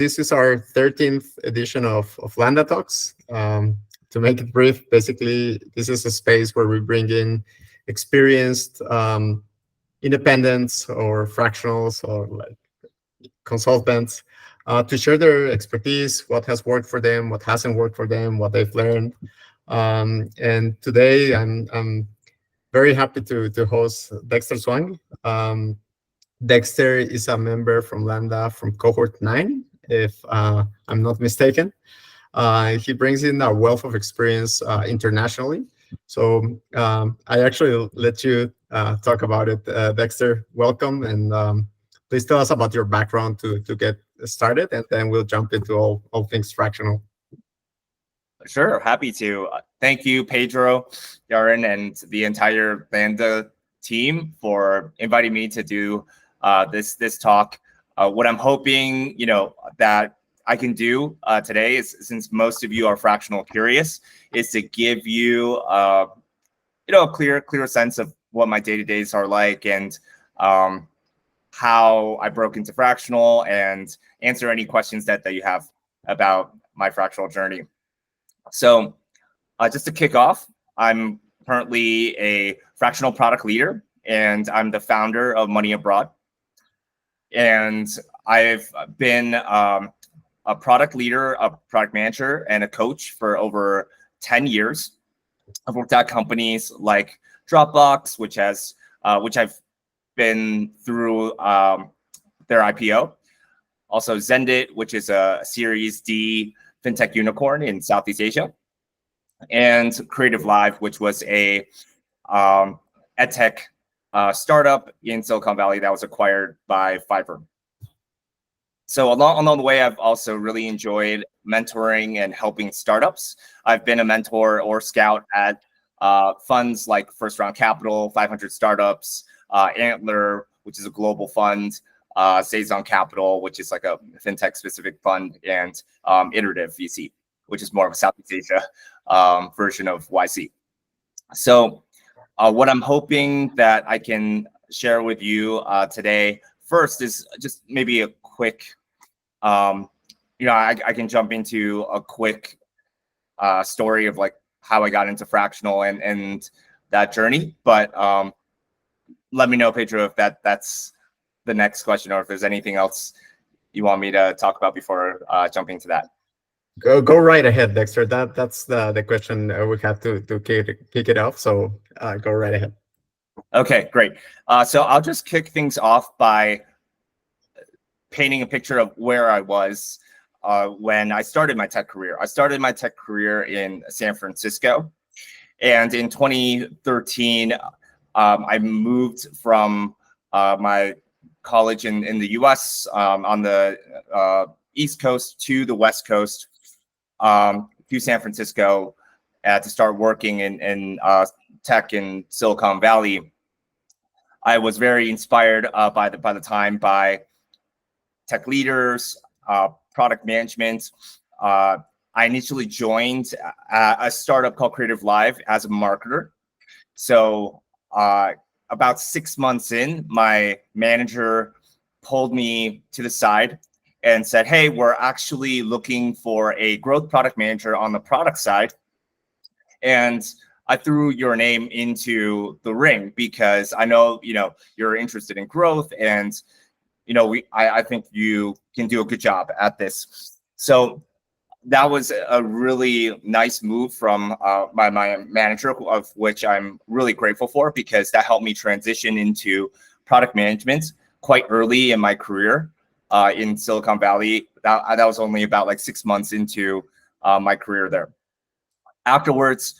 This is our 13th edition of Landa Talks. To make it brief, basically, this is a space where we bring in experienced independents or fractionals or like consultants to share their expertise, what has worked for them, what hasn't worked for them, what they've learned. And today, I'm very happy to host Dexter Zhuang. Dexter is a member from Landa from cohort 9, if I'm not mistaken. He brings in a wealth of experience internationally. So I actually let you talk about it. Dexter, welcome. And please tell us about your background to get started, and then we'll jump into all things fractional. Sure, happy to. Thank you, Pedro, Darren, and the entire Landa team for inviting me to do this talk. What I'm hoping, that I can do today is, since most of you are fractional curious, is to give you, a clear sense of what my day-to-days are like and how I broke into fractional and answer any questions that you have about my fractional journey. So just to kick off, I'm currently a fractional product leader, and I'm the founder of Money Abroad. And I've been a product leader, a product manager, and a coach for over 10 years. I've worked at companies like Dropbox, which I've been through their IPO. Also Xendit, which is a Series D fintech unicorn in Southeast Asia. And CreativeLive, which was a edtech startup in Silicon Valley that was acquired by Fiverr. So along the way, I've also really enjoyed mentoring and helping startups. I've been a mentor or scout at funds like First Round Capital, 500 Startups, Antler, which is a global fund, Saison Capital, which is like a fintech specific fund, and Iterative VC, which is more of a Southeast Asia version of YC. So what I'm hoping that I can share with you today first is just maybe a quick, I can jump into a quick story of like how I got into fractional and that journey. But let me know, Pedro, if that's the next question, or if there's anything else you want me to talk about before jumping to that. Go right ahead, Dexter. That's the question we have to kick it off. So go right ahead. Okay, great. So I'll just kick things off by painting a picture of where I was when I started my tech career. I started my tech career in San Francisco, and in 2013, I moved from my college in the U.S. On the East Coast to the West Coast to San Francisco to start working in tech in Silicon Valley. I was very inspired by tech leaders, product management. I initially joined a startup called CreativeLive as a marketer. So about 6 months in, my manager pulled me to the side and said, "Hey, we're actually looking for a growth product manager on the product side. And I threw your name into the ring because I know, you're interested in growth, and, I think you can do a good job at this." So that was a really nice move from my manager, of which I'm really grateful for, because that helped me transition into product management quite early in my career in Silicon Valley. That was only about like 6 months into my career there. Afterwards,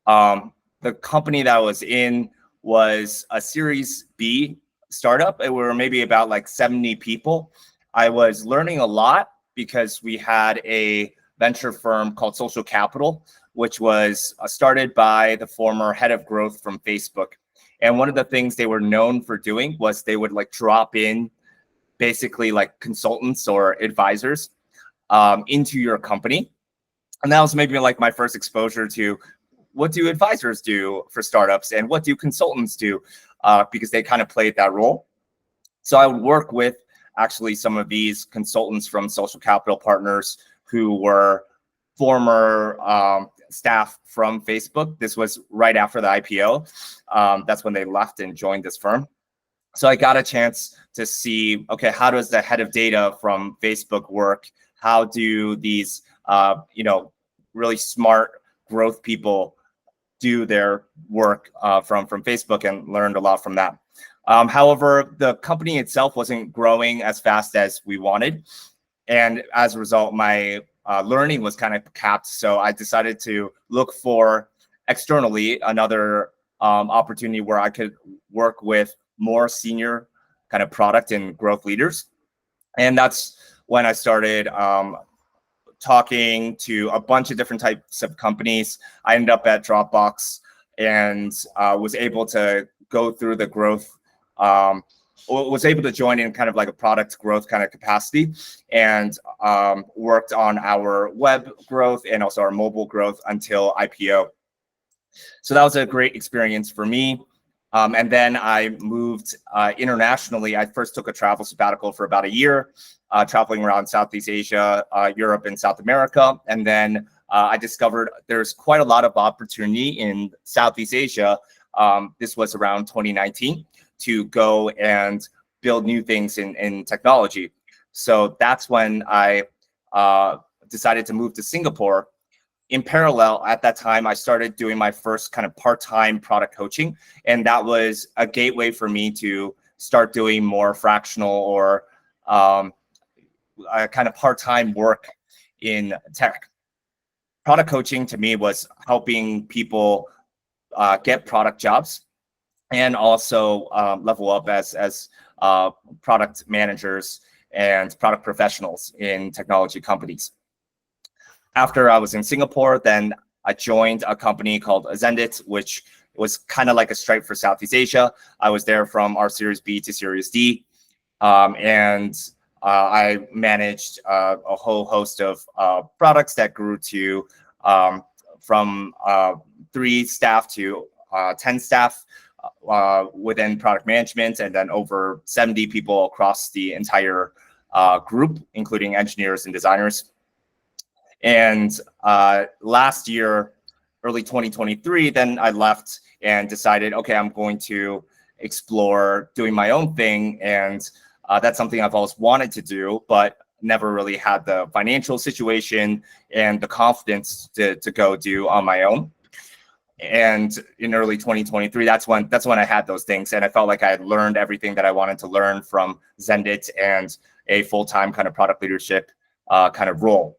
the company that I was in was a Series B startup. We were maybe about like 70 people. I was learning a lot because we had a venture firm called Saison Capital, which was started by the former head of growth from Facebook. And one of the things they were known for doing was they would like drop in basically like consultants or advisors into your company. And that was maybe like my first exposure to what do advisors do for startups and what do consultants do, because they kind of played that role. So I would work with actually some of these consultants from Social Capital Partners who were former staff from Facebook. This was right after the IPO. That's when they left and joined this firm. So I got a chance to see, okay, how does the head of data from Facebook work? How do these, really smart growth people do their work from Facebook, and learned a lot from that. However, the company itself wasn't growing as fast as we wanted. And as a result, my learning was kind of capped. So I decided to look for externally another opportunity where I could work with more senior kind of product and growth leaders. And that's when I started talking to a bunch of different types of companies. I ended up at Dropbox and was able to go through the growth, was able to join in kind of like a product growth kind of capacity, and worked on our web growth and also our mobile growth until IPO. So that was a great experience for me. And then I moved internationally. I first took a travel sabbatical for about a year, traveling around Southeast Asia, Europe, and South America. And then I discovered there's quite a lot of opportunity in Southeast Asia. This was around 2019 to go and build new things in technology. So that's when I decided to move to Singapore. In parallel, at that time, I started doing my first kind of part-time product coaching, and that was a gateway for me to start doing more fractional or kind of part-time work in tech. Product coaching to me was helping people get product jobs and also level up as product managers and product professionals in technology companies. After I was in Singapore, then I joined a company called Xendit, which was kind of like a Stripe for Southeast Asia. I was there from our Series B to Series D, and I managed a whole host of products that grew to from 3 staff to 10 staff within product management, and then over 70 people across the entire group, including engineers and designers. And last year, early 2023, then I left and decided, okay, I'm going to explore doing my own thing. And that's something I've always wanted to do, but never really had the financial situation and the confidence to go do on my own. And in early 2023, that's when I had those things. And I felt like I had learned everything that I wanted to learn from Xendit and a full-time kind of product leadership kind of role.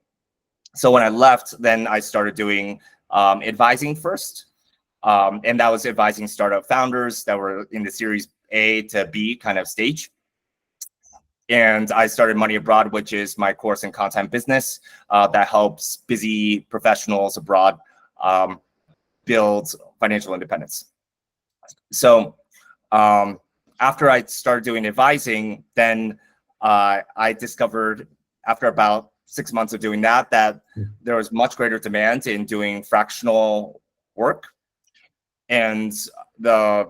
So when I left, then I started doing advising first. And that was advising startup founders that were in the Series A to B kind of stage. And I started Money Abroad, which is my course in content business that helps busy professionals abroad build financial independence. So after I started doing advising, then I discovered after about 6 months of doing that there was much greater demand in doing fractional work. And the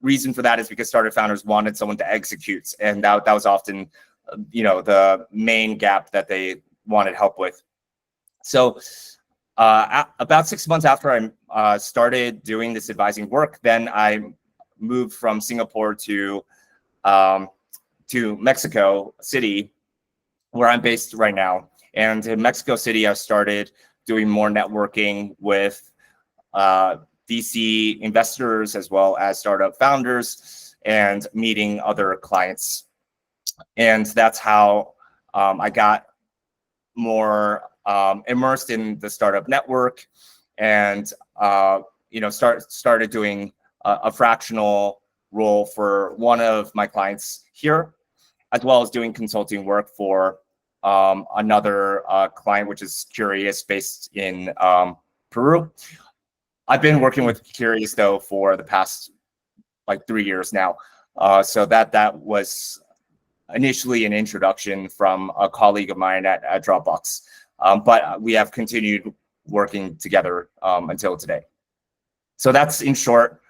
reason for that is because startup founders wanted someone to execute. And that was often, the main gap that they wanted help with. So about 6 months after I started doing this advising work, then I moved from Singapore to Mexico City, where I'm based right now. And in Mexico City, I started doing more networking with VC investors as well as startup founders and meeting other clients. And that's how I got more immersed in the startup network and started doing a fractional role for one of my clients here, as well as doing consulting work for another client, which is Curious, based in Peru. I've been working with Curious though for the past 3 years now. So that was initially an introduction from a colleague of mine at Dropbox. But we have continued working together until today. So that's in short,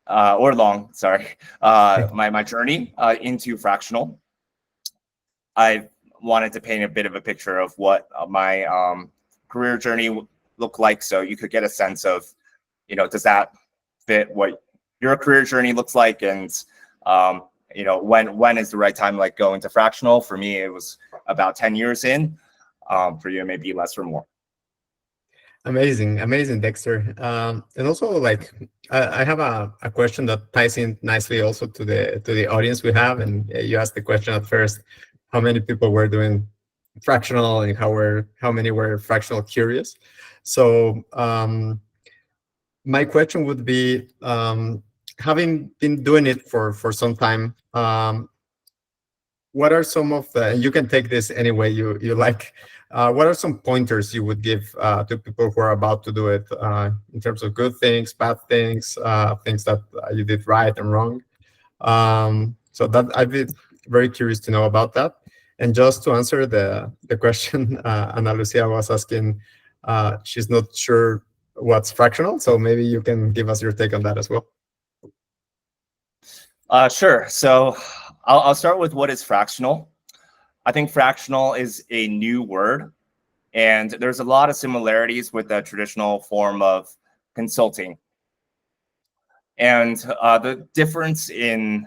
or long, sorry, my journey into Fractional. I wanted to paint a bit of a picture of what my career journey looked like, so you could get a sense of, does that fit what your career journey looks like, and when is the right time, like go into fractional. For me, it was about 10 years in. For you, maybe less or more. Amazing, Dexter. And also, like, I have a question that ties in nicely also to the audience we have. And you asked the question at first, how many people were doing fractional and how many were fractional curious. So my question would be, having been doing it for some time, what are some of the, and you can take this any way you like, what are some pointers you would give to people who are about to do it, in terms of good things, bad things, things that you did right and wrong? So that I'd be very curious to know about that. And just to answer the question, Ana Lucia was asking, she's not sure what's fractional, so maybe you can give us your take on that as well. Sure. So I'll start with what is fractional. I think fractional is a new word, and there's a lot of similarities with the traditional form of consulting. And the difference in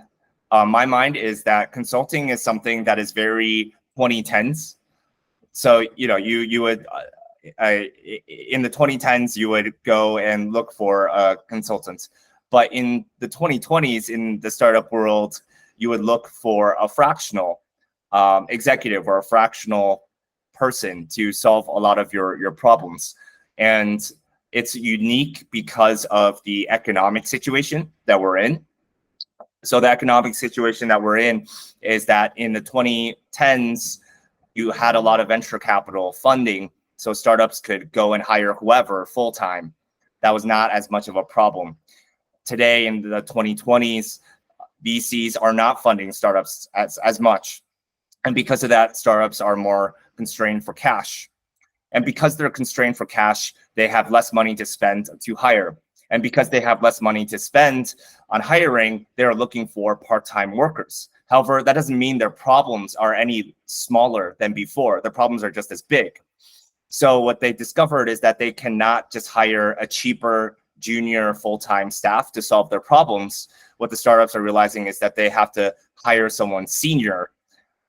my mind is that consulting is something that is very 2010s. So, you would, in the 2010s, you would go and look for a consultant. But in the 2020s, in the startup world, you would look for a fractional executive or a fractional person to solve a lot of your problems. And it's unique because of the economic situation that we're in. So the economic situation that we're in is that in the 2010s, you had a lot of venture capital funding, so startups could go and hire whoever full-time. That was not as much of a problem. Today, in the 2020s, VCs are not funding startups as much. And because of that, startups are more constrained for cash. And because they're constrained for cash, they have less money to spend to hire. And because they have less money to spend on hiring, they're looking for part-time workers. However, that doesn't mean their problems are any smaller than before. Their problems are just as big. So what they discovered is that they cannot just hire a cheaper junior full-time staff to solve their problems. What the startups are realizing is that they have to hire someone senior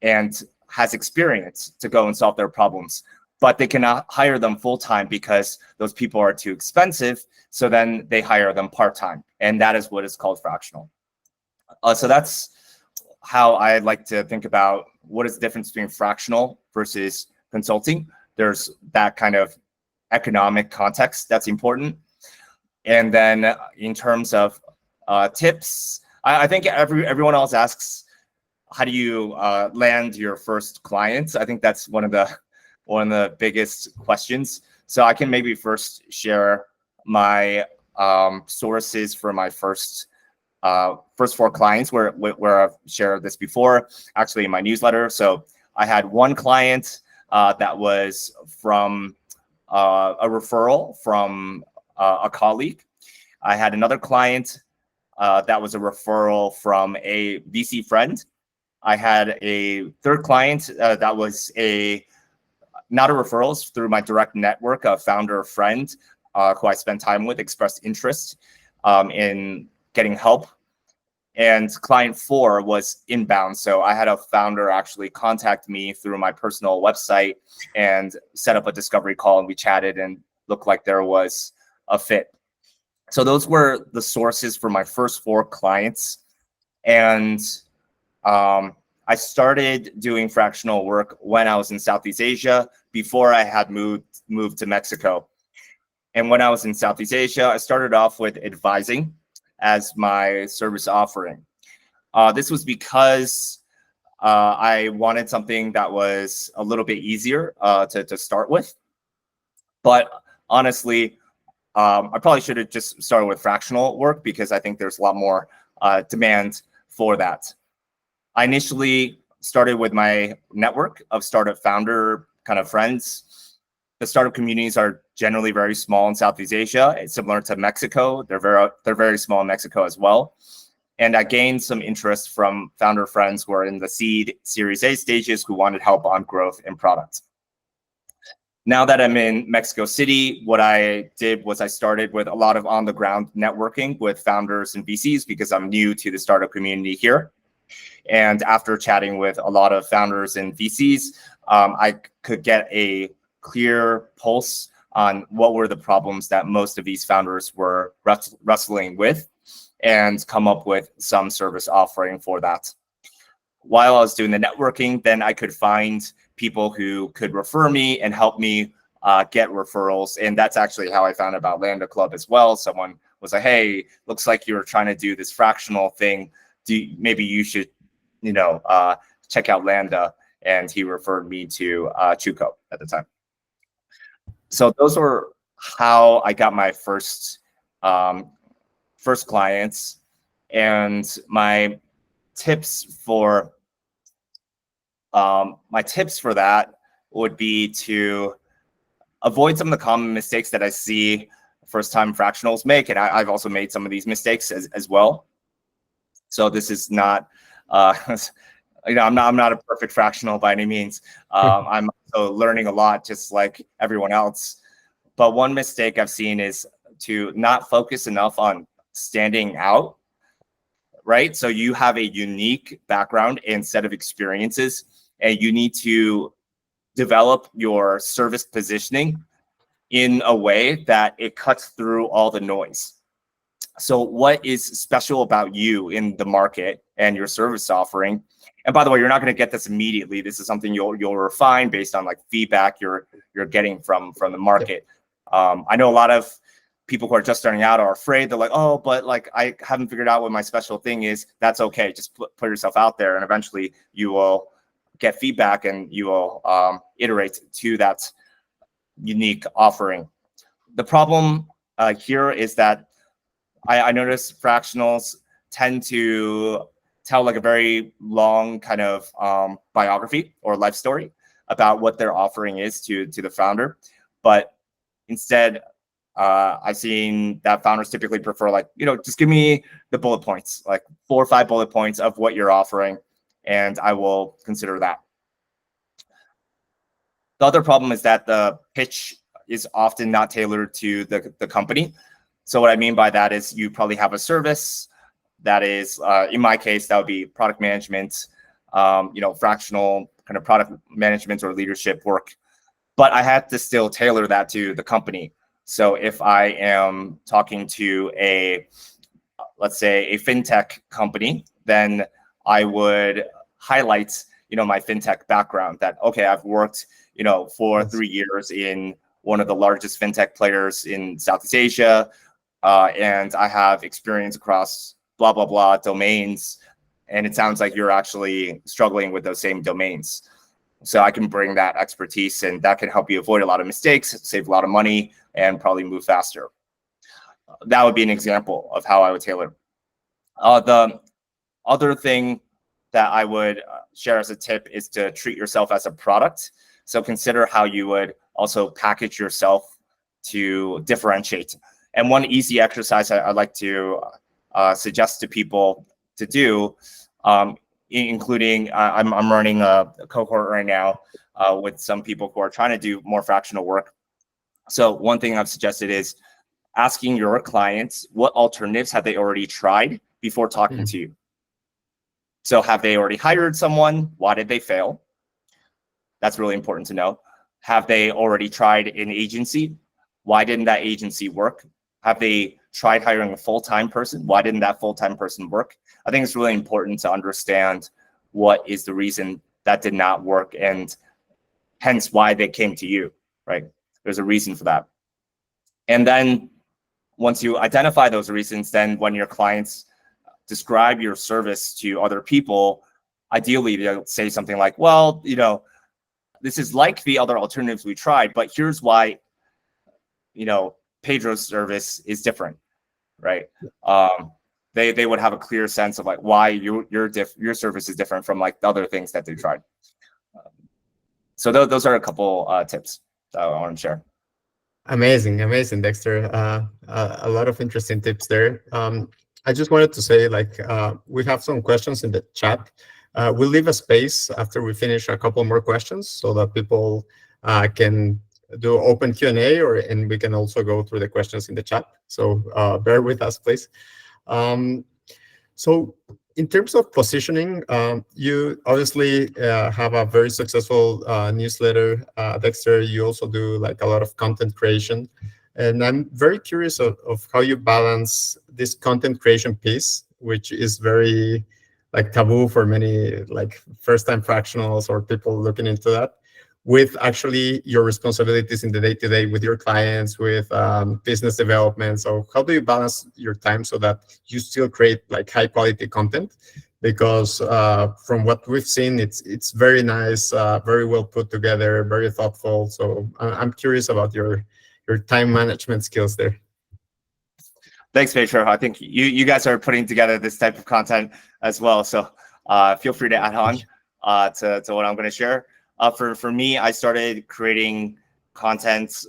and has experience to go and solve their problems. But they cannot hire them full-time because those people are too expensive. So then they hire them part-time. And that is what is called fractional. So that's how I like to think about what is the difference between fractional versus consulting. There's that kind of economic context that's important. And then in terms of tips, I think everyone else asks, how do you land your first clients? I think that's one of the biggest questions. So I can maybe first share my sources for my first 4 clients where I've shared this before, actually in my newsletter. So I had one client that was from a referral from a colleague. I had another client that was a referral from a VC friend. I had a third client that was not a referral, through my direct network, a founder friend who I spent time with expressed interest in getting help. And client 4 was inbound. So I had a founder actually contact me through my personal website and set up a discovery call, and we chatted and looked like there was a fit. So those were the sources for my first 4 clients. And I started doing fractional work when I was in Southeast Asia, before I had moved to Mexico. And when I was in Southeast Asia, I started off with advising as my service offering. This was because I wanted something that was a little bit easier to start with. But honestly, I probably should have just started with fractional work, because I think there's a lot more demand for that. I initially started with my network of startup founder kind of friends. The startup communities are generally very small in Southeast Asia. It's similar to Mexico. They're very small in Mexico as well. And I gained some interest from founder friends who are in the seed Series A stages who wanted help on growth and products. Now that I'm in Mexico City, what I did was I started with a lot of on-the-ground networking with founders and VCs because I'm new to the startup community here. And after chatting with a lot of founders and VCs, I could get a clear pulse on what were the problems that most of these founders were wrestling with and come up with some service offering for that. While I was doing the networking, then I could find people who could refer me and help me get referrals. And that's actually how I found out about Landa Club as well. Someone was like, hey, looks like you're trying to do this fractional thing. Maybe you should, check out Landa. And he referred me to Chuko at the time. So those were how I got my first clients. And my tips for that would be to avoid some of the common mistakes that I see first-time fractionals make, and I've also made some of these mistakes as well. So this is not, I'm not a perfect fractional by any means. I'm also learning a lot, just like everyone else. But one mistake I've seen is to not focus enough on standing out. Right? So you have a unique background and set of experiences, and you need to develop your service positioning in a way that it cuts through all the noise. So what is special about you in the market and your service offering? And by the way, you're not going to get this immediately. This is something you'll refine based on like feedback you're getting from the market. I know a lot of people who are just starting out are afraid. They're like, oh, but like I haven't figured out what my special thing is. That's okay. Just put yourself out there, and eventually you will get feedback and you will iterate to that unique offering. The problem here is that I notice fractionals tend to tell like a very long kind of biography or life story about what their offering is to the founder, but instead, I've seen that founders typically prefer like, just give me the bullet points, like 4 or 5 bullet points of what you're offering, and I will consider that. The other problem is that the pitch is often not tailored to the company. So what I mean by that is you probably have a service that is, in my case, that would be product management, fractional kind of product management or leadership work. But I had to still tailor that to the company. So if I am talking to let's say a fintech company, then I would highlight, my fintech background that, okay, I've worked, for 3 years in one of the largest fintech players in Southeast Asia. And I have experience across blah, blah, blah domains. And it sounds like you're actually struggling with those same domains. So I can bring that expertise, and that can help you avoid a lot of mistakes, save a lot of money, and probably move faster. That would be an example of how I would tailor. The other thing that I would share as a tip is to treat yourself as a product. So consider how you would also package yourself to differentiate. And one easy exercise I'd like to suggest to people to do, including I'm running a cohort right now with some people who are trying to do more fractional work. So one thing I've suggested is asking your clients what alternatives have they already tried before talking to you. So have they already hired someone? Why did they fail? That's really important to know. Have they already tried an agency? Why didn't that agency work? Have they tried hiring a full-time person? Why didn't that full-time person work? I think it's really important to understand what is the reason that did not work, and hence why they came to you, right? There's a reason for that. And then once you identify those reasons, then when your clients describe your service to other people, ideally they'll say something like, well, this is like the other alternatives we tried, but here's why, Pedro's service is different, right? They would have a clear sense of like why your service is different from like the other things that they tried. So those are a couple tips that I want to share. Amazing, Dexter. A lot of interesting tips there. I just wanted to say, like, we have some questions in the chat. We'll leave a space after we finish a couple more questions so that people can do open Q&A, and we can also go through the questions in the chat. So bear with us, please. So in terms of positioning, you obviously have a very successful newsletter, Dexter. You also do like a lot of content creation. And I'm very curious of how you balance this content creation piece, which is very like taboo for many like first-time fractionals or people looking into that, with actually your responsibilities in the day-to-day with your clients, with business development. So how do you balance your time so that you still create like high-quality content? Because from what we've seen, it's very nice, very well put together, very thoughtful. So I'm curious about your time management skills there. Thanks, Pedro. I think you guys are putting together this type of content as well. So feel free to add on to what I'm going to share. For me, I started creating content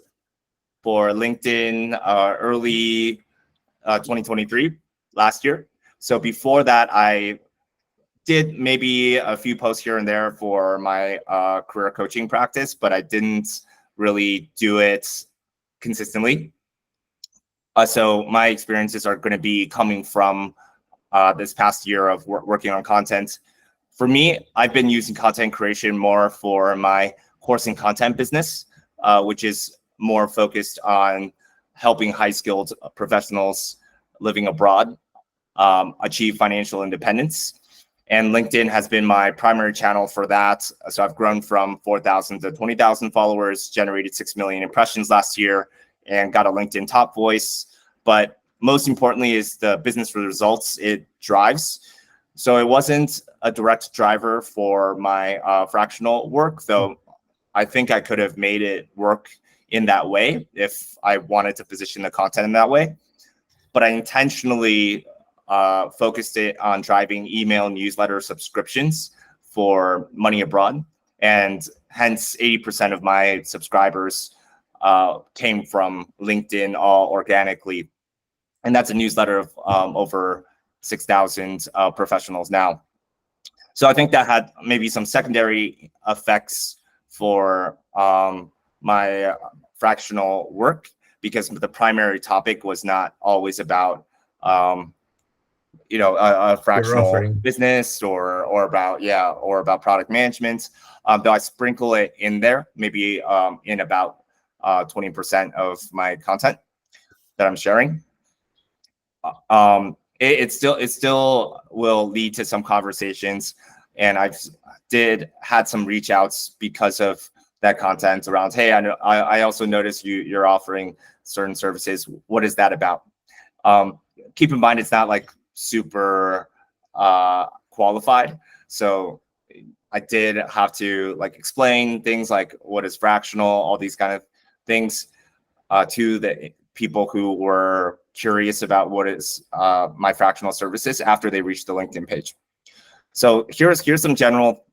for LinkedIn early 2023, last year. So before that, I did maybe a few posts here and there for my career coaching practice, but I didn't really do it consistently. So my experiences are going to be coming from this past year of working on content. For me, I've been using content creation more for my course and content business, which is more focused on helping high-skilled professionals living abroad achieve financial independence. And LinkedIn has been my primary channel for that. So I've grown from 4,000 to 20,000 followers, generated 6 million impressions last year, and got a LinkedIn top voice. But most importantly is the business results it drives. So it wasn't a direct driver for my fractional work, though I think I could have made it work in that way if I wanted to position the content in that way. But I intentionally focused it on driving email newsletter subscriptions for money abroad. And hence 80% of my subscribers came from LinkedIn all organically. And that's a newsletter of over 6,000 professionals now. So I think that had maybe some secondary effects for my fractional work, because the primary topic was not always about a fractional business or about product management. Though I sprinkle it in there, maybe in about 20% of my content that I'm sharing. It still will lead to some conversations, and I've had some reach outs because of that content around, hey, I also noticed you're offering certain services. What is that about? Keep in mind, it's not like super qualified. So I did have to like explain things like what is fractional, all these kind of things to the people who were curious about what is my fractional services after they reached the LinkedIn page. So here's some general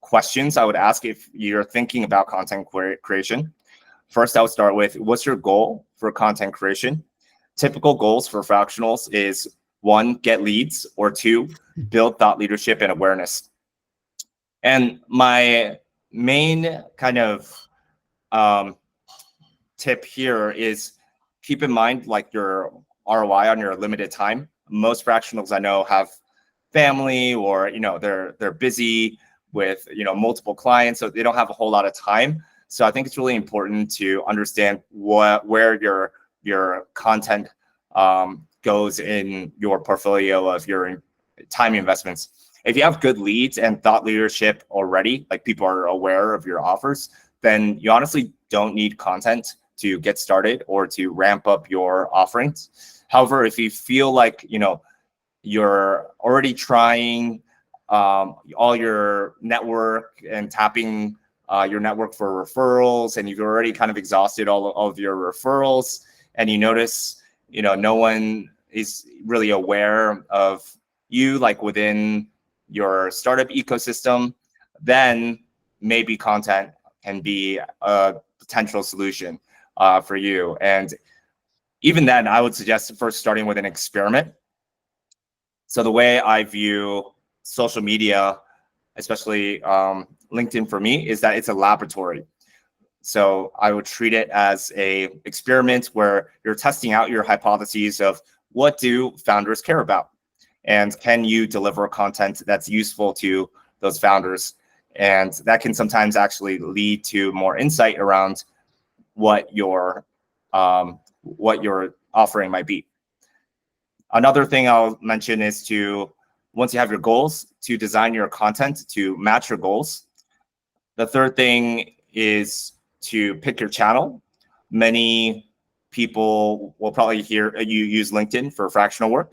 questions I would ask if you're thinking about content creation. First, I would start with, what's your goal for content creation? Typical goals for fractionals is 1, get leads, or 2, build thought leadership and awareness. And my main kind of tip here is keep in mind like your ROI on your limited time. Most fractionals I know have family, or they're busy with multiple clients, so they don't have a whole lot of time. So I think it's really important to understand where your content goes in your portfolio of your time investments. If you have good leads and thought leadership already, like people are aware of your offers, then you honestly don't need content to get started or to ramp up your offerings. However, if you feel like you're already trying all your network and tapping your network for referrals, and you've already kind of exhausted all of your referrals, and you notice no one is really aware of you like within your startup ecosystem, then maybe content can be a potential solution for you. And even then, I would suggest first starting with an experiment. So the way I view social media, especially LinkedIn for me, is that it's a laboratory. So I would treat it as a experiment where you're testing out your hypotheses of what do founders care about, and can you deliver content that's useful to those founders, and that can sometimes actually lead to more insight around what your offering might be. Another thing I'll mention is to, once you have your goals, to design your content to match your goals. The third thing is to pick your channel. Many people will probably hear you use LinkedIn for fractional work.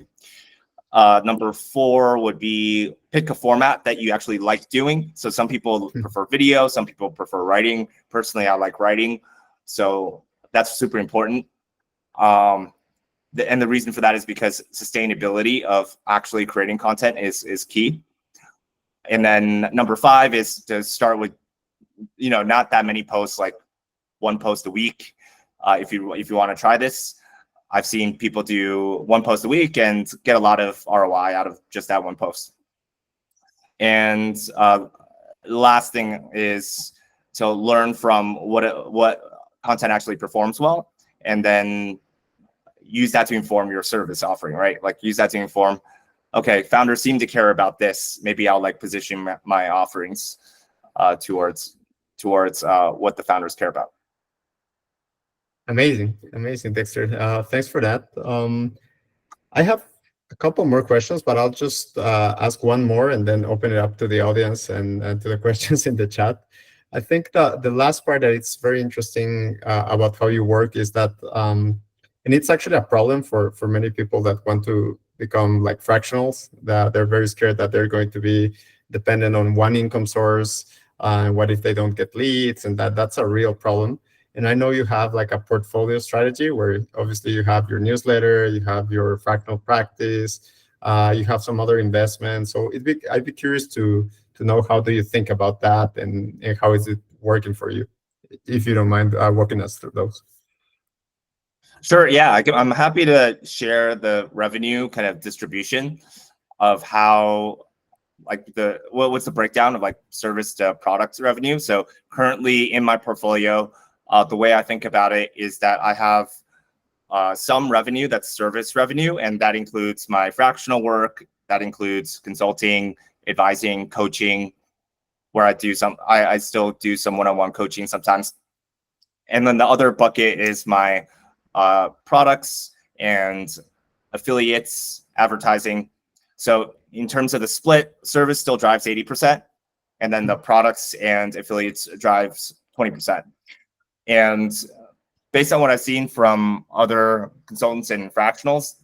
Number 4 would be pick a format that you actually like doing. So some people prefer video, some people prefer writing. Personally, I like writing. So that's super important. And the reason for that is because sustainability of actually creating content is key. And then number 5 is to start with, not that many posts, like 1 post a week. If you want to try this, I've seen people do 1 post a week and get a lot of ROI out of just that 1 post. And the last thing is to learn from what content actually performs well, and then use that to inform your service offering, right? Like use that to inform, okay, founders seem to care about this. Maybe I'll position my offerings towards what the founders care about. Amazing, Dexter. Thanks for that. I have a couple more questions, but I'll just ask one more and then open it up to the audience and to the questions in the chat. I think the last part that it's very interesting about how you work is that, and it's actually a problem for many people that want to become like fractionals, that they're very scared that they're going to be dependent on one income source. What if they don't get leads? And that's a real problem. And I know you have like a portfolio strategy where obviously you have your newsletter, you have your fractional practice, you have some other investments. So I'd be curious to know, how do you think about that, and how is it working for you? If you don't mind walking us through those. Sure. Yeah, I'm happy to share the revenue kind of distribution of how, like what's the breakdown of like service to product revenue. So currently in my portfolio, the way I think about it is that I have some revenue that's service revenue, and that includes my fractional work, that includes consulting, advising, coaching, where I still do some one-on-one coaching sometimes. And then the other bucket is my products and affiliates, advertising. So in terms of the split, service still drives 80%, and then the products and affiliates drives 20%. And based on what I've seen from other consultants and fractionals,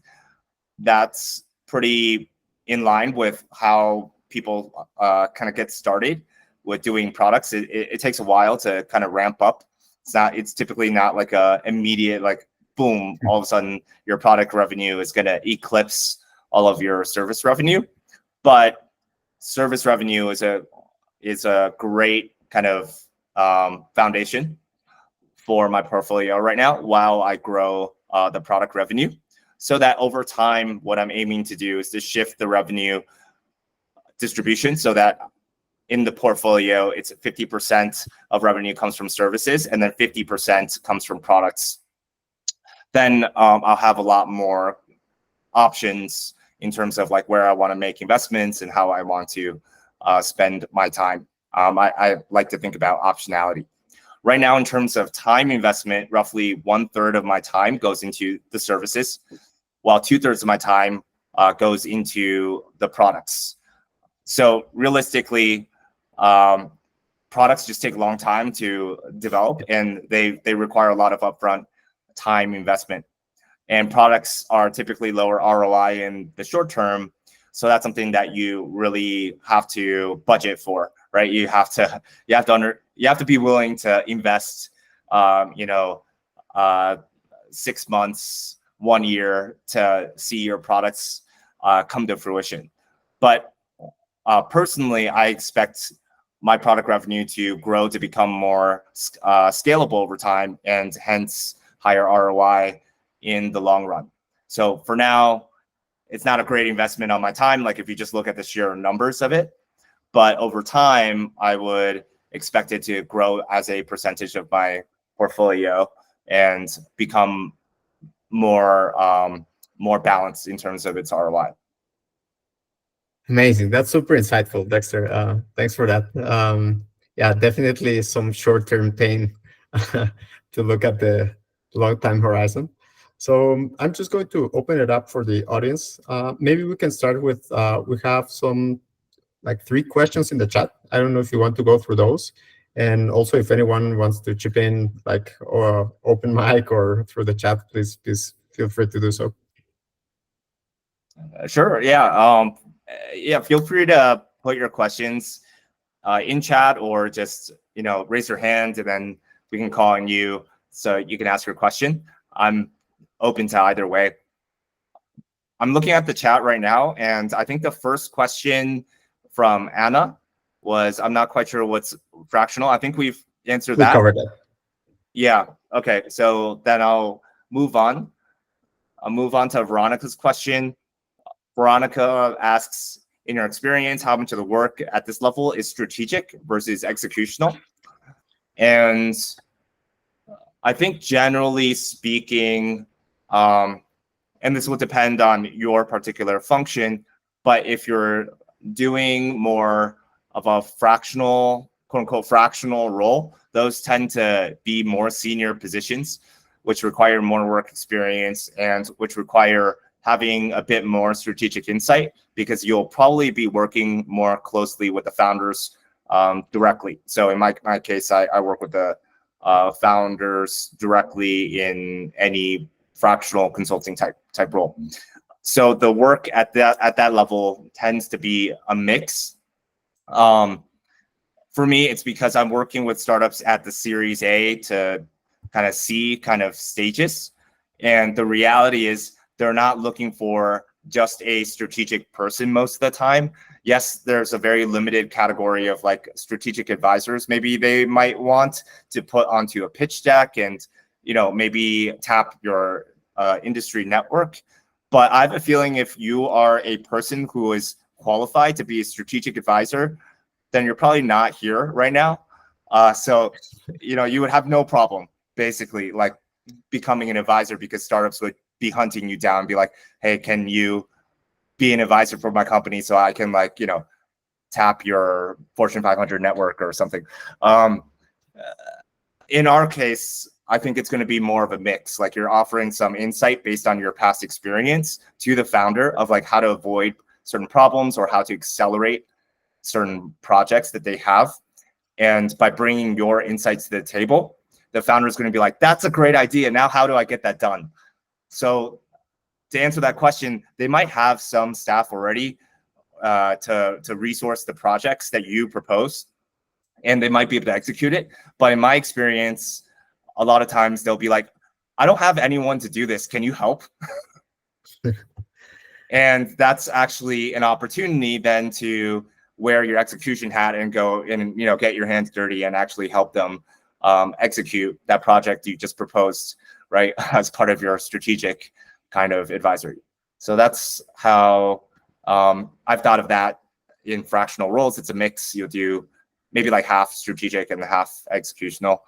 that's pretty in line with how people kind of get started with doing products. It takes a while to kind of ramp up. It's typically not like a immediate, like, boom, all of a sudden your product revenue is going to eclipse all of your service revenue. But service revenue is a great kind of foundation for my portfolio right now, while I grow the product revenue, so that over time, what I'm aiming to do is to shift the revenue distribution so that in the portfolio, it's 50% of revenue comes from services, and then 50% comes from products. Then I'll have a lot more options in terms of like where I want to make investments and how I want to spend my time. I like to think about optionality. Right now, in terms of time investment, roughly 1/3 of my time goes into the services, while 2/3 of my time goes into the products. So realistically, products just take a long time to develop, and they require a lot of upfront time investment. And products are typically lower ROI in the short term, so that's something that you really have to budget for, right? You have to be willing to invest, 6 months, 1 year to see your products come to fruition. But personally, I expect my product revenue to grow to become more scalable over time, and hence higher ROI in the long run. So for now, it's not a great investment on my time, like if you just look at the sheer numbers of it. But over time, I would expect it to grow as a percentage of my portfolio and become more balanced in terms of its ROI. Amazing. That's super insightful, Dexter. Thanks for that. Yeah, definitely some short-term pain to look at the long time horizon. So I'm just going to open it up for the audience. Maybe we can start with, we have some like 3 questions in the chat. I don't know if you want to go through those. And also if anyone wants to chip in, like or open mic or through the chat, please feel free to do so. Sure. Yeah. Yeah. Feel free to put your questions in chat, or just raise your hand, and then we can call on you so you can ask your question. I'm open to either way. I'm looking at the chat right now, and I think the first question from Anna was, I'm not quite sure what's fractional. I think we've answered that. We covered that. Yeah. Okay. So then I'll move on. I'll move on to Veronica's question. Veronica asks, in your experience, how much of the work at this level is strategic versus executional? And I think generally speaking, and this will depend on your particular function, but if you're doing more of a fractional, quote unquote, fractional role, those tend to be more senior positions, which require more work experience and which require having a bit more strategic insight, because you'll probably be working more closely with the founders directly. So in my case, I work with the founders directly in any fractional consulting type role. So the work at that level tends to be a mix. For me, it's because I'm working with startups at the Series A to kind of C kind of stages. And the reality is they're not looking for just a strategic person most of the time. Yes, there's a very limited category of like strategic advisors. Maybe they might want to put onto a pitch deck and, maybe tap your industry network. But I have a feeling if you are a person who is qualified to be a strategic advisor, then you're probably not here right now. So, you would have no problem basically like becoming an advisor, because startups would be hunting you down and be like, hey, can you be an advisor for my company so I can tap your Fortune 500 network or something. In our case, I think it's going to be more of a mix. Like you're offering some insight based on your past experience to the founder of like how to avoid certain problems or how to accelerate certain projects that they have. And by bringing your insights to the table, the founder is going to be like, that's a great idea. Now, how do I get that done? So to answer that question, they might have some staff already to resource the projects that you propose, and they might be able to execute it. But in my experience, a lot of times they'll be like, I don't have anyone to do this. Can you help? And that's actually an opportunity then to wear your execution hat and go and get your hands dirty and actually help them execute that project you just proposed, right, as part of your strategic kind of advisory. So that's how I've thought of that in fractional roles. It's a mix. You'll do maybe like half strategic and half executional.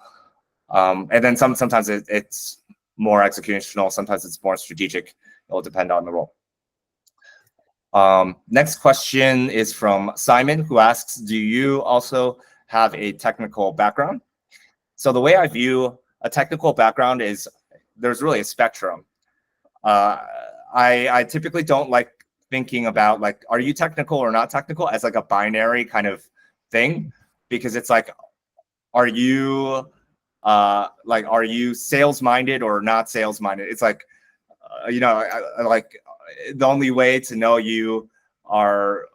And then sometimes it's more executional. Sometimes it's more strategic. It will depend on the role. Next question is from Simon, who asks, do you also have a technical background? So the way I view a technical background is there's really a spectrum. I typically don't like thinking about like, are you technical or not technical as like a binary kind of thing, because it's like, are you sales minded or not sales minded? It's like, like the only way to know you are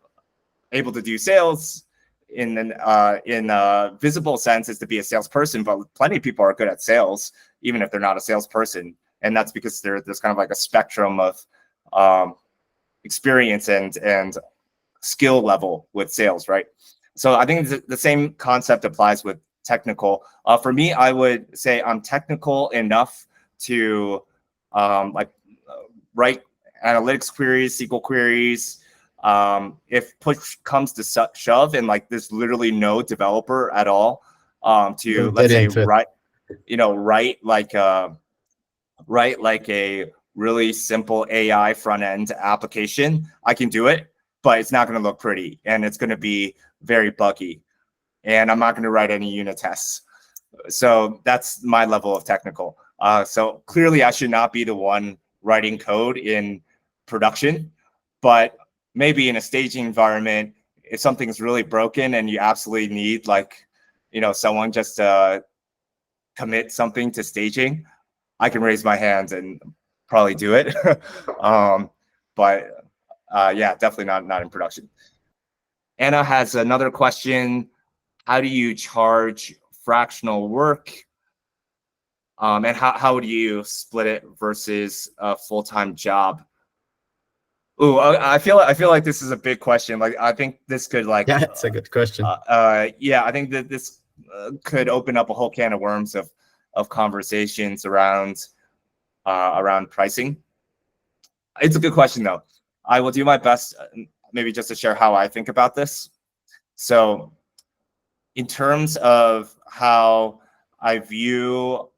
able to do sales in a visible sense is to be a salesperson, but plenty of people are good at sales, even if they're not a salesperson. And that's because there's kind of like a spectrum of experience and skill level with sales, right? So I think the same concept applies with technical. For me, I would say I'm technical enough to write analytics queries, SQL queries. If push comes to shove and like there's literally no developer at all to, let's say, write like a really simple AI front end application, I can do it, but it's not going to look pretty and it's going to be very buggy, and I'm not going to write any unit tests. So that's my level of technical. So clearly I should not be the one writing code in production, but maybe in a staging environment, if something's really broken and you absolutely need like, someone just to commit something to staging, I can raise my hands and probably do it. But yeah, definitely not in production. Anna has another question. How do you charge fractional work? And how would you split it versus a full-time job? Ooh, I feel like this is a big question. Like, I think this could yeah, it's a good question. Yeah, I think that this could open up a whole can of worms of conversations around pricing. It's a good question though. I will do my best, maybe just to share how I think about this. So, in terms of how I view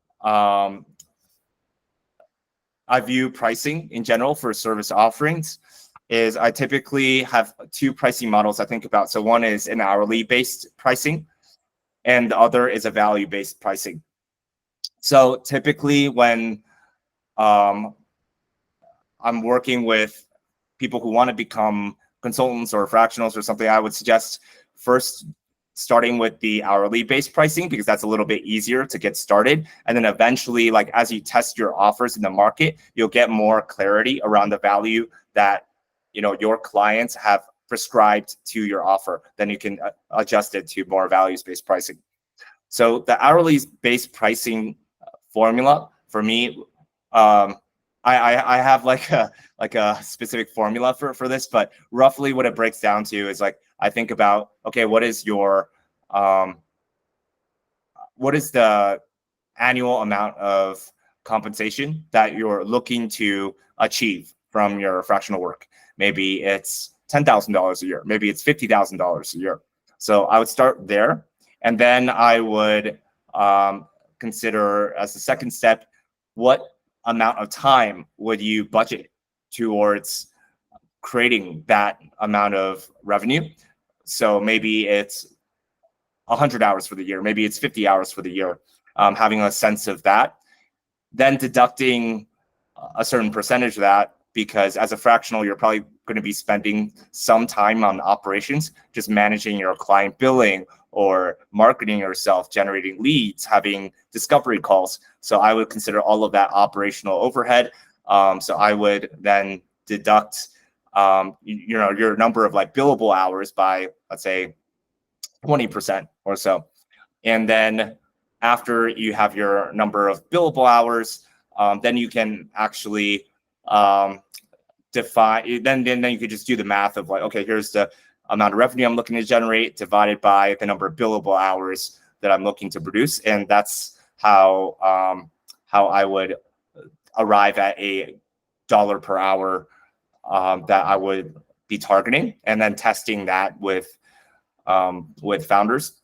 pricing in general for service offerings, is I typically have two pricing models I think about. So one is an hourly based pricing, and the other is a value based pricing. So typically when I'm working with people who want to become consultants or fractionals or something, I would suggest first starting with the hourly based pricing, because that's a little bit easier to get started. And then eventually, like as you test your offers in the market, you'll get more clarity around the value that your clients have prescribed to your offer. Then you can adjust it to more values-based pricing. So the hourly based pricing formula for me, I have like a specific formula for this, but roughly what it breaks down to is like, I think about, okay, what is the annual amount of compensation that you're looking to achieve from your fractional work? Maybe it's $10,000 a year. Maybe it's $50,000 a year. So I would start there. And then I would consider as the second step, what amount of time would you budget towards creating that amount of revenue? So maybe it's 100 hours for the year. Maybe it's 50 hours for the year, having a sense of that. Then deducting a certain percentage of that, because as a fractional, you're probably going to be spending some time on operations, just managing your client billing or marketing yourself, generating leads, having discovery calls. So I would consider all of that operational overhead. So I would then deduct your number of like billable hours by, let's say, 20% or so. And then after you have your number of billable hours, then you can actually define, then you could just do the math of like, okay, here's the amount of revenue I'm looking to generate divided by the number of billable hours that I'm looking to produce. And that's how I would arrive at a dollar per hour that I would be targeting, and then testing that with founders.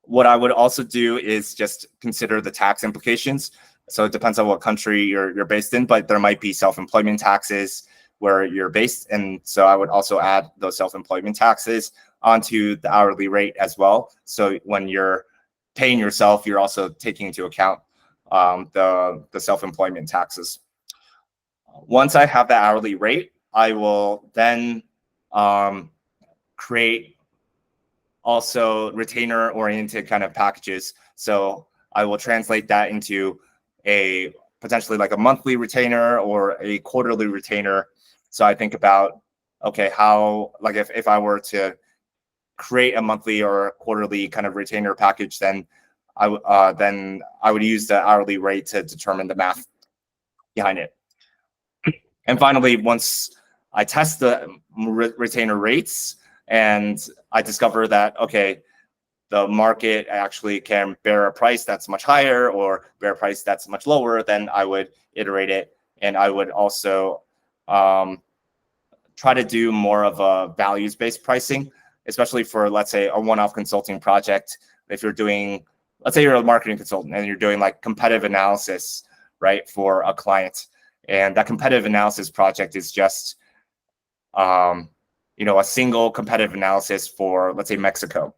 What I would also do is just consider the tax implications. So it depends on what country you're based in, but there might be self-employment taxes where you're based. And so I would also add those self-employment taxes onto the hourly rate as well. So when you're paying yourself, you're also taking into account the self-employment taxes. Once I have the hourly rate, I will then create also retainer-oriented kind of packages. So I will translate that into a potentially like a monthly retainer or a quarterly retainer. So I think about, okay, how, like if I were to create a monthly or a quarterly kind of retainer package, then I would use the hourly rate to determine the math behind it. And finally, once I test the retainer rates and I discover that, okay, the market actually can bear a price that's much higher or bear a price that's much lower, then I would iterate it. And I would also try to do more of a values-based pricing, especially for, let's say, a one-off consulting project. If you're doing, let's say you're a marketing consultant and you're doing like competitive analysis, right, for a client. And that competitive analysis project is just, a single competitive analysis for, let's say, Mexico.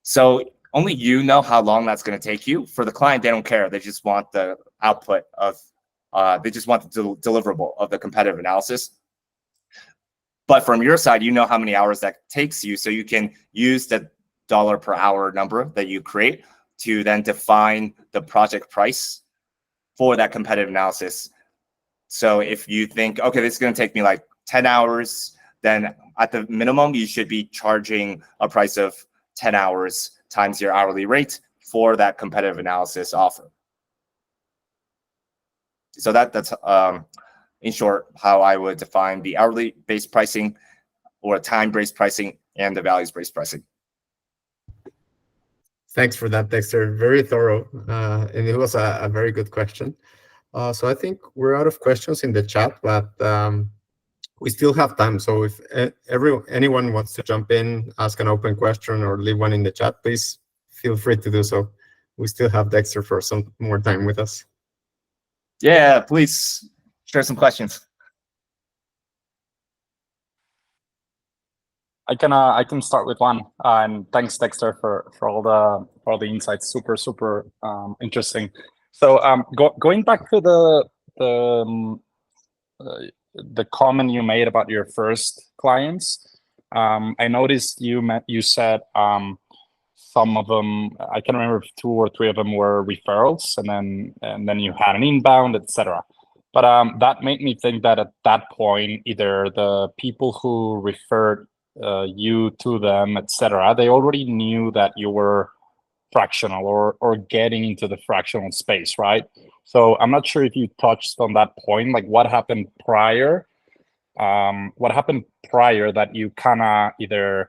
So only you know how long that's going to take you. For the client, they don't care. They just want the output of, they just want the deliverable of the competitive analysis. But from your side, you know how many hours that takes you. So you can use the dollar per hour number that you create to then define the project price for that competitive analysis. So if you think, okay, this is going to take me like 10 hours, then at the minimum, you should be charging a price of 10 hours times your hourly rate for that competitive analysis offer. So that's in short how I would define the hourly based pricing or time based pricing and the values based pricing. Thanks for that, Dexter. Very thorough, and it was a very good question. So I think we're out of questions in the chat, but we still have time. So if anyone wants to jump in, ask an open question, or leave one in the chat, please feel free to do so. We still have Dexter for some more time with us. Yeah, please share some questions. I can start with one, and thanks, Dexter, for all the insights. Super interesting. So going back to the comment you made about your first clients, I noticed you said some of them, I can remember 2 or 3 of them were referrals, and then you had an inbound, etc. But that made me think that at that point, either the people who referred you to them, etc., they already knew that you were fractional or getting into the fractional space, right? So I'm not sure if you touched on that point, like what happened prior that you kind of either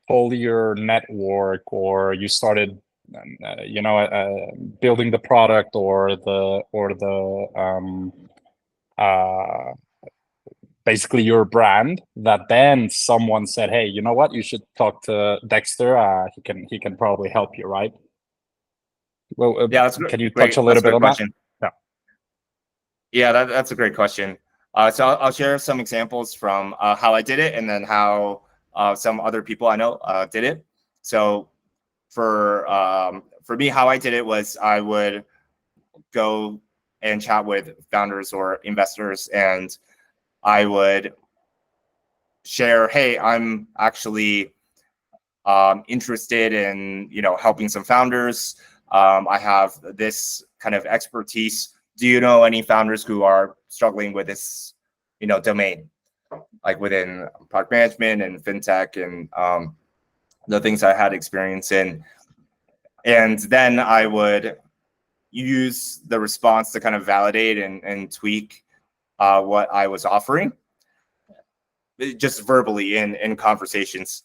told your network or you started building the product or basically your brand, that then someone said, hey, you know what, you should talk to Dexter, he can probably help you, right? Well, yeah, that's can you great. touch a little bit on question. that? Yeah, that's a great question. So I'll share some examples from how I did it, and then how some other people I know did it. So for me, how I did it was I would go and chat with founders or investors, and I would share, hey, I'm actually interested in helping some founders. I have this kind of expertise. Do you know any founders who are struggling with this domain, like within product management and fintech and the things I had experience in? And then I would use the response to kind of validate and tweak what I was offering, just verbally in conversations.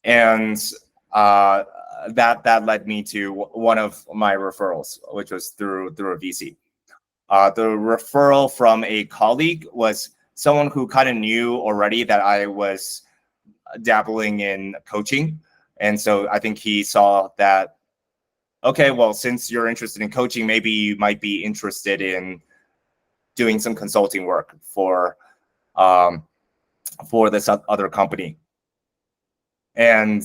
And that led me to one of my referrals, which was through a VC. The referral from a colleague was someone who kind of knew already that I was dabbling in coaching. And so I think he saw that, okay, well, since you're interested in coaching, maybe you might be interested in doing some consulting work for this other company. And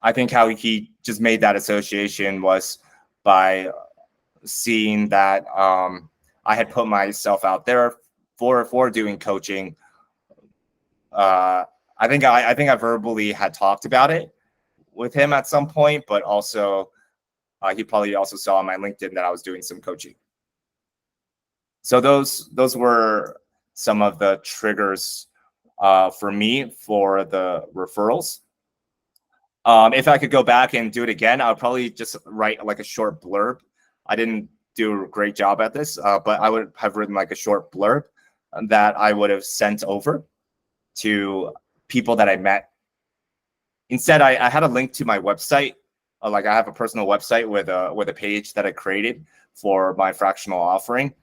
I think how he just made that association was by seeing that I had put myself out there for doing coaching. I think I verbally had talked about it with him at some point, but also he probably also saw on my LinkedIn that I was doing some coaching. So those were some of the triggers for me for the referrals. If I could go back and do it again, I would probably just write like a short blurb. I didn't do a great job at this, but I would have written like a short blurb that I would have sent over to people that I met. Instead, I had a link to my website. Like I have a personal website with a page that I created for my fractional offering.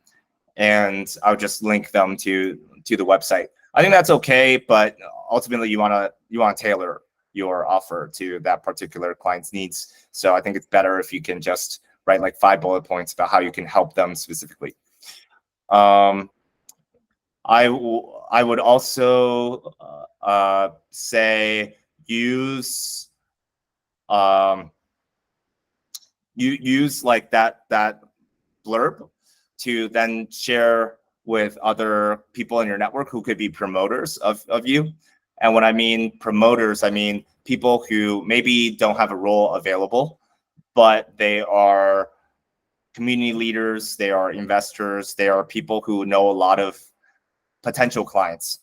and I'll just link them to the website. I think that's okay, but ultimately you want to tailor your offer to that particular client's needs. So I think it's better if you can just write like 5 bullet points about how you can help them specifically. I would also say use use like that blurb to then share with other people in your network who could be promoters of you. And when I mean promoters, I mean people who maybe don't have a role available, but they are community leaders, they are investors, they are people who know a lot of potential clients.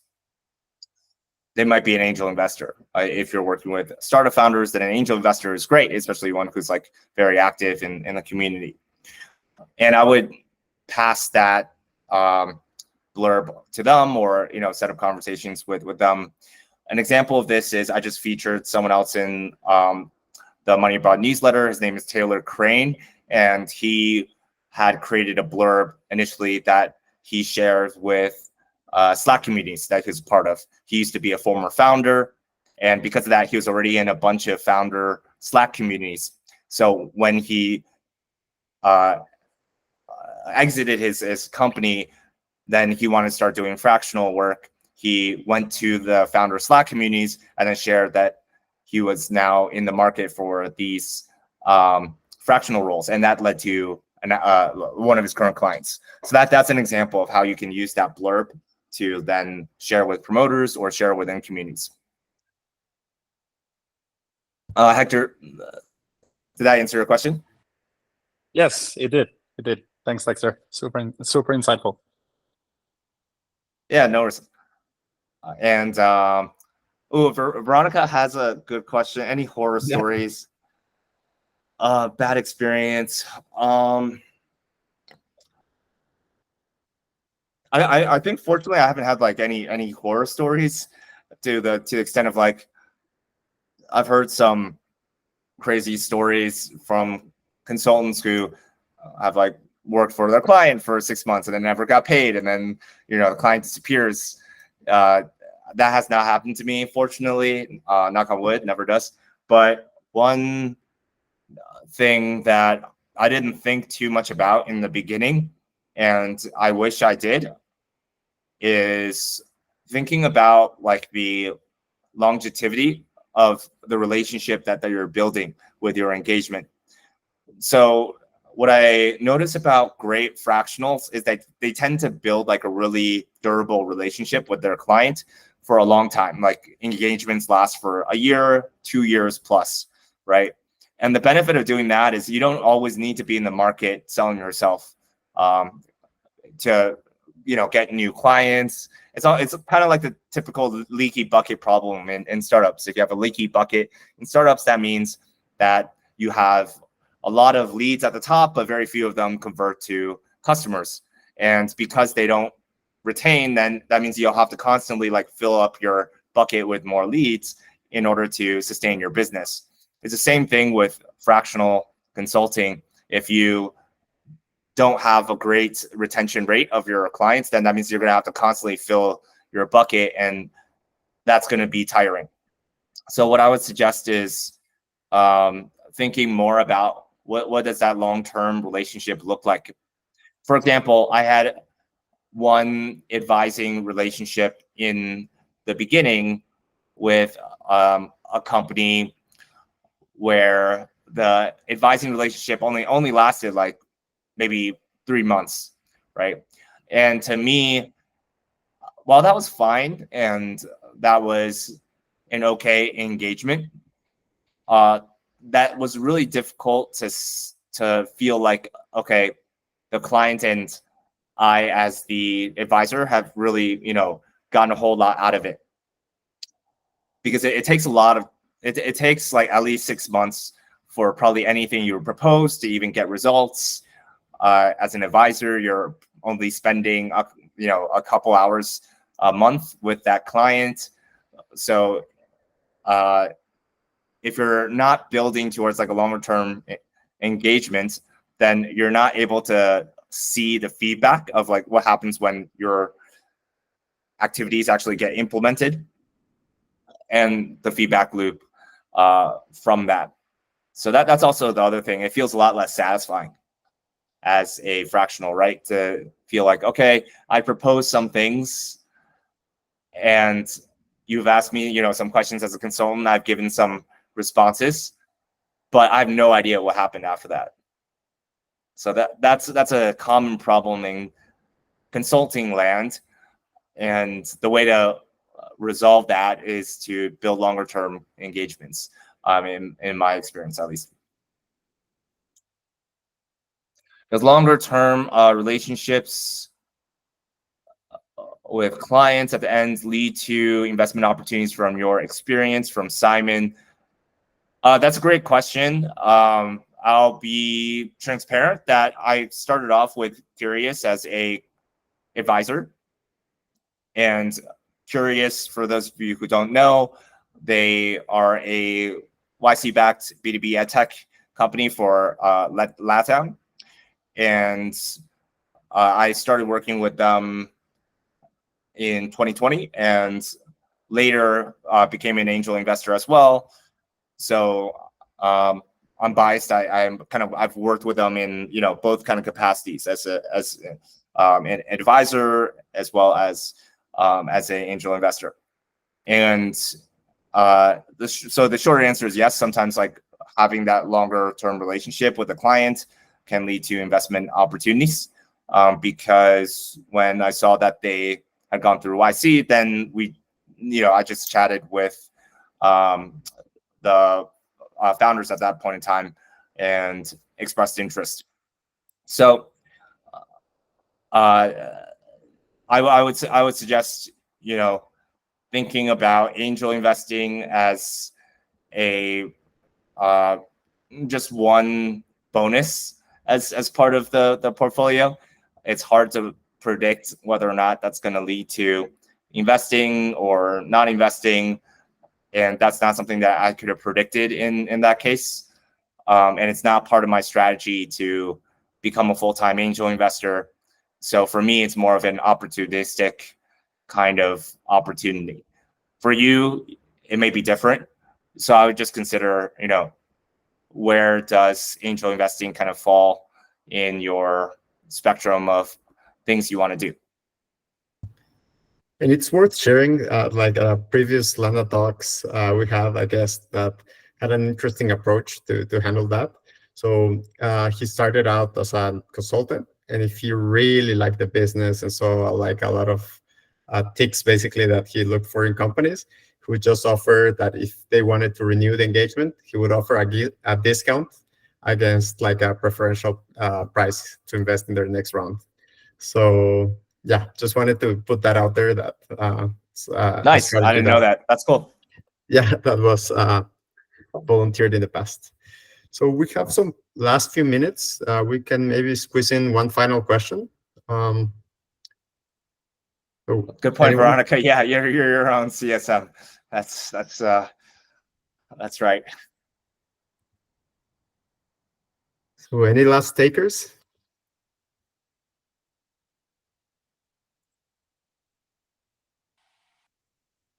They might be an angel investor. If you're working with startup founders, then an angel investor is great, especially one who's like very active in the community. And I would pass that blurb to them, or set up conversations with them. An example of this is I just featured someone else in the Money Abroad newsletter. His name is Taylor Crane, and he had created a blurb initially that he shared with Slack communities that he was part of. He used to be a former founder, and because of that, he was already in a bunch of founder Slack communities. So when he exited his company, then he wanted to start doing fractional work. He went to the founder Slack communities and then shared that he was now in the market for these fractional roles, and that led to one of his current clients. So that's an example of how you can use that blurb to then share with promoters or share within communities. Hector, did that answer your question? Yes, it did. It did. Thanks, Dexter. Super insightful. Yeah, no worries. And Veronica has a good question. Any horror stories? Bad experience. I think fortunately I haven't had like any horror stories to the extent of like I've heard some crazy stories from consultants who have like worked for their client for 6 months and then never got paid, and then the client disappears. That has not happened to me, fortunately. Knock on wood, never does. But one thing that I didn't think too much about in the beginning, and I wish I did, is thinking about like the longevity of the relationship that you're building with your engagement. So what I notice about great fractionals is that they tend to build like a really durable relationship with their client for a long time. Like engagements last for a year, 2 years plus, right? And the benefit of doing that is you don't always need to be in the market selling yourself to get new clients. It's kind of like the typical leaky bucket problem in startups. If you have a leaky bucket in startups, that means that you have a lot of leads at the top, but very few of them convert to customers. And because they don't retain, then that means you'll have to constantly like fill up your bucket with more leads in order to sustain your business. It's the same thing with fractional consulting. If you don't have a great retention rate of your clients, then that means you're going to have to constantly fill your bucket, and that's going to be tiring. So what I would suggest is thinking more about what does that long-term relationship look like. For example, I had one advising relationship in the beginning with a company where the advising relationship only lasted like maybe 3 months, right? And to me, while that was fine and that was an okay engagement, that was really difficult to feel like, okay, the client and I as the advisor have really, gotten a whole lot out of it. Because it takes a lot of, it takes like at least 6 months for probably anything you propose to even get results. As an advisor, you're only spending a couple hours a month with that client. So if you're not building towards like a longer term engagement, then you're not able to see the feedback of like what happens when your activities actually get implemented and the feedback loop from that. So that's also the other thing. It feels a lot less satisfying as a fractional, right? To feel like, okay, I propose some things and you've asked me, some questions as a consultant. I've given some responses, but I have no idea what happened after that. So that's a common problem in consulting land. And the way to resolve that is to build longer term engagements, in my experience, at least. Because longer term relationships with clients at the end lead to investment opportunities from your experience. From Simon, that's a great question. I'll be transparent that I started off with Curious as a advisor. And Curious, for those of you who don't know, they are a YC-backed B2B edtech company for LATAM. And I started working with them in 2020 and later became an angel investor as well. So I'm biased. I've worked with them in both kind of capacities as an advisor as well as an angel investor. And so the short answer is yes. Sometimes like having that longer term relationship with a client can lead to investment opportunities. Because when I saw that they had gone through YC, then I just chatted with the founders at that point in time and expressed interest. So I would suggest thinking about angel investing as a just one bonus as part of the portfolio. It's hard to predict whether or not that's going to lead to investing or not investing, and that's not something that I could have predicted in that case. And it's not part of my strategy to become a full-time angel investor. So for me, it's more of an opportunistic kind of opportunity. For you, it may be different. So I would just consider, where does angel investing kind of fall in your spectrum of things you want to do? And it's worth sharing, like previous Landa Talks, we had a guest that had an interesting approach to handle that. So he started out as a consultant, and if he really liked the business and saw like a lot of ticks basically that he looked for in companies, he would just offer that if they wanted to renew the engagement, he would offer a discount against like a preferential price to invest in their next round. So yeah, just wanted to put that out there. That nice. I didn't know that. That's cool. Yeah, that was volunteered in the past. So we have some last few minutes. We can maybe squeeze in one final question. So good point, Veronica. Yeah, you're your own CSM. That's right. So any last takers?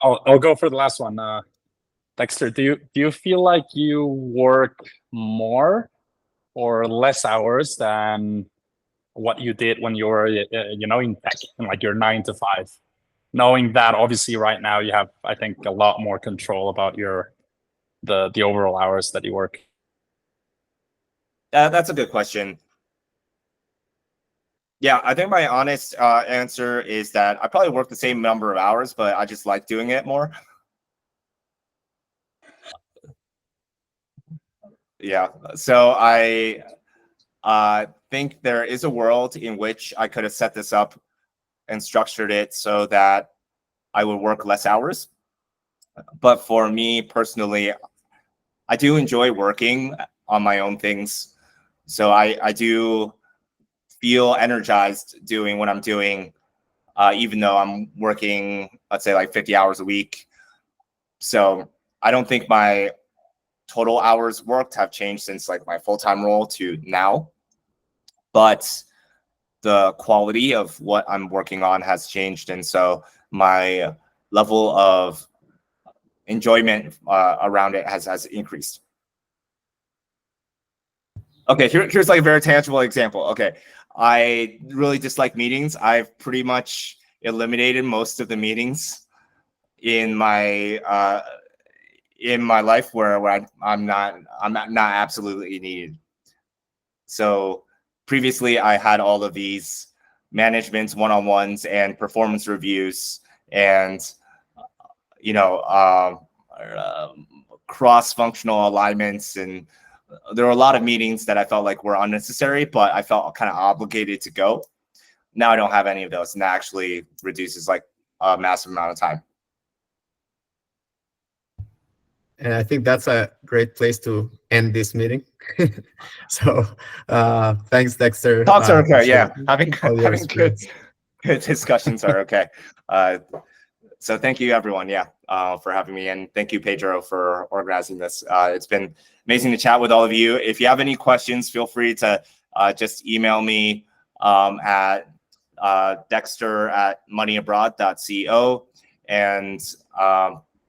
I'll go for the last one. Dexter, do you feel like you work more or less hours than what you did when you were in tech, in like your 9 to 5? Knowing that obviously right now you have, I think, a lot more control about the overall hours that you work. That's a good question. Yeah, I think my honest answer is that I probably work the same number of hours, but I just like doing it more. Yeah, so I think there is a world in which I could have set this up and structured it so that I would work less hours. But for me personally, I do enjoy working on my own things. So I do feel energized doing what I'm doing, even though I'm working, let's say like 50 hours a week. So I don't think my total hours worked have changed since like my full-time role to now. But the quality of what I'm working on has changed, and so my level of enjoyment around it has increased. Okay, here's like a very tangible example. Okay, I really dislike meetings. I've pretty much eliminated most of the meetings in my life where I'm not absolutely needed. So previously I had all of these managements, one-on-ones, and performance reviews, and cross-functional alignments, and there were a lot of meetings that I felt like were unnecessary, but I felt kind of obligated to go. Now I don't have any of those, and that actually reduces like a massive amount of time. And I think that's a great place to end this meeting. So thanks, Dexter. Talks are okay. Yeah, having good discussions are okay. So thank you, everyone. Yeah, for having me, and thank you, Pedro, for organizing this. It's been amazing to chat with all of you. If you have any questions, feel free to just email me at dexter@moneyabroad.co, and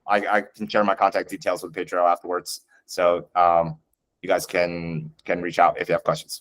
I can share my contact details with Pedro afterwards. So you guys can reach out if you have questions.